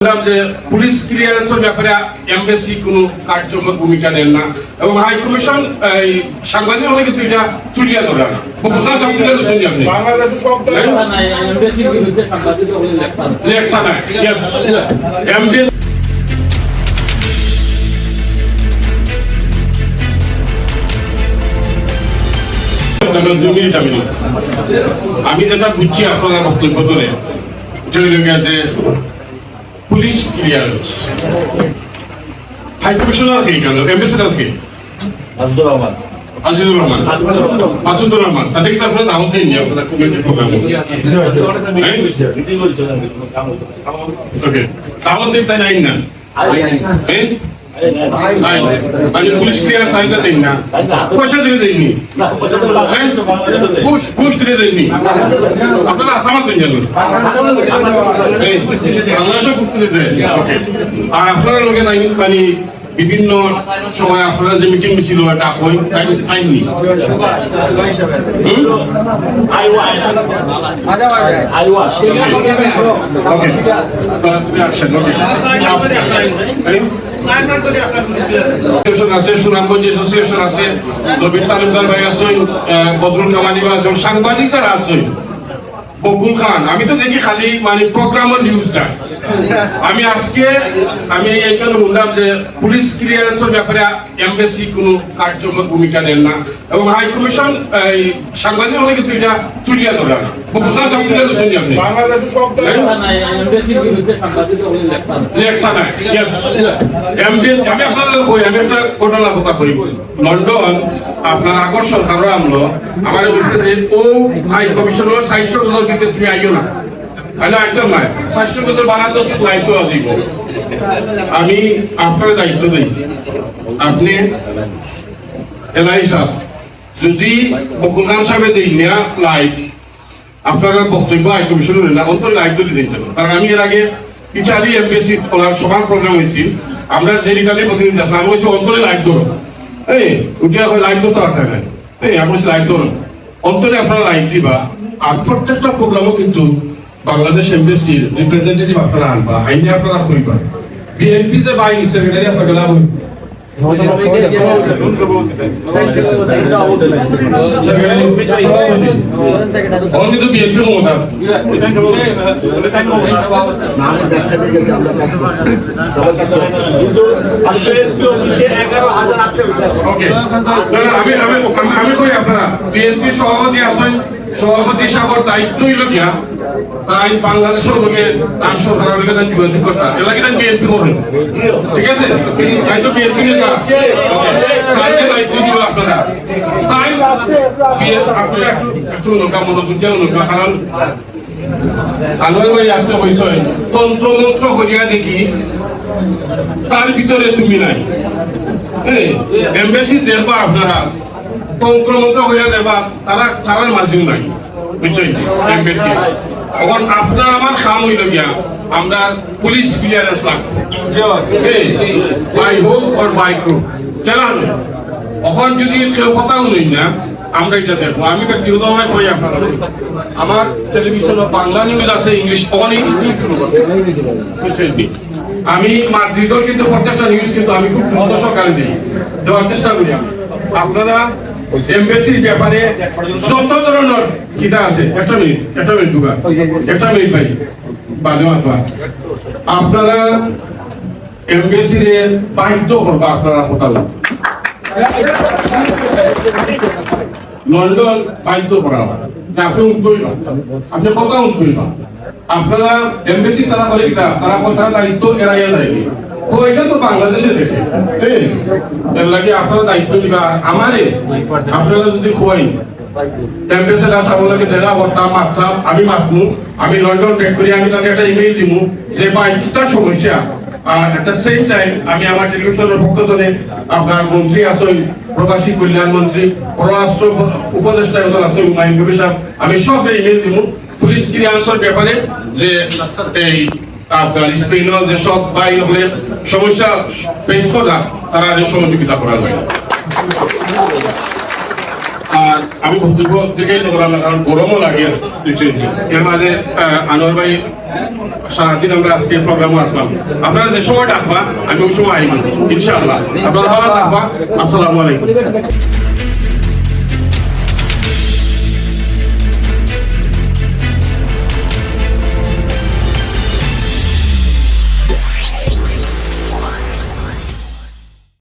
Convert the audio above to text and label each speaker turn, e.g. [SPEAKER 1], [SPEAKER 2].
[SPEAKER 1] যে পুলিশ ক্লিয়ারেন্সের ব্যাপারে এমবেসি কোনো কার্যকর ভূমিকা নেন না এবং হাই কমিশন এই সাংবাদিক হলে কিন্তু এটা তুলিয়া ধরে না প্রধান সব তুলে শুনি আপনি
[SPEAKER 2] বাংলাদেশে সব
[SPEAKER 3] এমবেসির বিরুদ্ধে সাংবাদিক
[SPEAKER 1] লেখা নাই ইয়েস এমবেসি আমি যেটা বুঝছি আপনার বক্তব্য ধরে যে পুলিশ ক্লিয়ারেন্স হাই কমিশনার কে কেন এমবেসিডার কে আজিজুর রহমান মাসুদুর রহমান তাদের কি আপনারা দাওয়াত দেননি আপনারা কমিটির প্রোগ্রামে ওকে দাওয়াত দিতে নাই না মানে পুলিশ ক্লিয়ারেন্স তাইতে দেন না পয়সা দিয়ে দেননি ঘুষ দিয়ে দেননি আপনারা আসামাত দেন জানেন বাংলাদেশও ঘুষ দিয়ে দেন ওকে আর আপনারা লোকে তাই মানে বিভিন্ন সময় আপনারা যে মিটিং ছিল এটা ওই আইননি সুনামগঞ্জ অ্যাসোসিয়েশন আছে নবীন তালুকদার ভাই আছেন বদরুল কামানি ভাই আছেন সাংবাদিক যারা আছেন বকুল খান আমি তো দেখি খালি মানে প্রোগ্রামের নিউজটা আমি আজকে আমি এইখানে বললাম যে পুলিশ ক্লিয়ারেন্সের ব্যাপারে এমবেসি কোনো কার্যকর ভূমিকা নেন না এবং হাই কমিশন এই সাংবাদিক হলে কিন্তু এটা তুলিয়া ধরে না প্রধান সব তুলে শুনি আপনি
[SPEAKER 2] বাংলাদেশে সব
[SPEAKER 3] এমবেসির বিরুদ্ধে সাংবাদিক
[SPEAKER 1] লেখা নাই ইয়েস এমবিএস আমি আপনাদের কই আমি একটা ঘটনার কথা কই লন্ডন আপনার আগর সরকারও আমলো আমার বলছে যে ও হাই কমিশনার 600 ডলার দিতে তুমি আইও না আইলে আইতাম না 600 ডলার বানাতে লাইতো দিব আমি আপনার দায়িত্ব দেই আপনি এলাই সাহেব যদি বকুল খান সাহেব দেই না লাইভ আপনারা বক্তব্য হাই কমিশনার না অন্তর লাইভ ধরে দিতে কারণ আমি এর আগে ইটালি এমবেসি ওনার সমান প্রোগ্রাম হয়েছিল আমরা যে ইটালির প্রতিনিধি আসলাম আমি বলছি অন্তরে লাইভ ধরো এই উঠে লাইভ ধরতে পারতে না এই আমি বলছি লাইভ ধরো অন্তরে আপনারা লাইভ দিবা আর প্রত্যেকটা প্রোগ্রামও কিন্তু বাংলাদেশ এমবেসির রিপ্রেজেন্টেটিভ আপনারা আনবা আইনে আপনারা করিবা বিএনপি যে বাই সেক্রেটারি আছে গেলা হই কিন্তু বিএনপি ক্ষমতা আমি কই আপনারা বিএনপি সভাপতি আছেন সভাপতি সাহেবের দায়িত্ব হইল গিয়া তাই বাংলাদেশের লোকে তার সরকারের লোকে তাই যোগাযোগ করতা এলাকা তাই বিএনপি করেন ঠিক আছে তাই তো বিএনপি নেতা দায়িত্ব দিল আপনারা তাই আপনারা একটু নৌকা মনোযোগ দেওয়া নৌকা কারণ আনোয়ার ভাই আসলে বলছে তন্ত্র মন্ত্র করিয়া দেখি তার ভিতরে তুমি নাই এমবেসি দেখবা আপনারা তন্ত্র মন্ত্র হইয়া দেবা তারা মাঝেও নাই বুঝছেন এমবেসি এখন আপনার আমার খাম হইল গিয়া আমরা পুলিশ ক্লিয়ারেন্স লাগবে বাই হোক আর বাই গ্রুপ জানান এখন যদি কেউ কথা শুনি না আমরা এটা দেখবো আমি ব্যক্তিগতভাবে কই আপনারা আমার টেলিভিশনে বাংলা নিউজ আছে ইংলিশ অনেক নিউজ শুরু করছে বুঝছেন আমি মাদ্রিদের কিন্তু প্রত্যেকটা নিউজ কিন্তু আমি খুব দ্রুত সকালে দিই দেওয়ার চেষ্টা করি আমি আপনারা এমবেসির ব্যাপারে যত ধরনের কিতা আছে একটা মিনিট দুগা একটা মিনিট ভাই বাজে মাতবা আপনারা এমবেসিরে বাধ্য করবা আপনারা কথা বলতে লন্ডন বাধ্য করা আপনি উঠবই না আপনি কথা উঠবই না আপনারা এমবেসি তারা করে কিতা তারা কথা দায়িত্ব এড়াইয়া যায়নি এটা তো বাংলাদেশে দেখে এর লাগে আপনারা দায়িত্ব দিবা আমারে আপনারা যদি খোয়াই টেম্পারেচার সামনে জেলা করতাম মারতাম আমি মাতমু আমি লন্ডন ব্যাক করি আমি তাকে একটা ইমেইল দিব যে ভাই কিটা সমস্যা আর এট দ্য সেম টাইম আমি আমার টেলিভিশনের পক্ষ থেকে আপনার মন্ত্রী আছেন প্রবাসী কল্যাণ মন্ত্রী পররাষ্ট্র উপদেষ্টা আছেন হুমায়ুন কবির সাহেব আমি সব ইমেইল দিব পুলিশ ক্লিয়ারেন্সের ব্যাপারে যে এই আপনার স্পেনের যে সব ভাই হলে সমস্যা ফেস করা তারা সহযোগিতা করা হয় আর আমি বক্তব্য দিকেই তো করলাম কারণ গরমও লাগে এর মাঝে আনোয়ার ভাই সারাদিন আমরা আজকে প্রোগ্রামে আসলাম। আপনারা যে সময় ডাকবা আমি ওই সময় আইব ইনশাআল্লাহ। আপনারা ভালো থাকবা। আসসালামু আলাইকুম।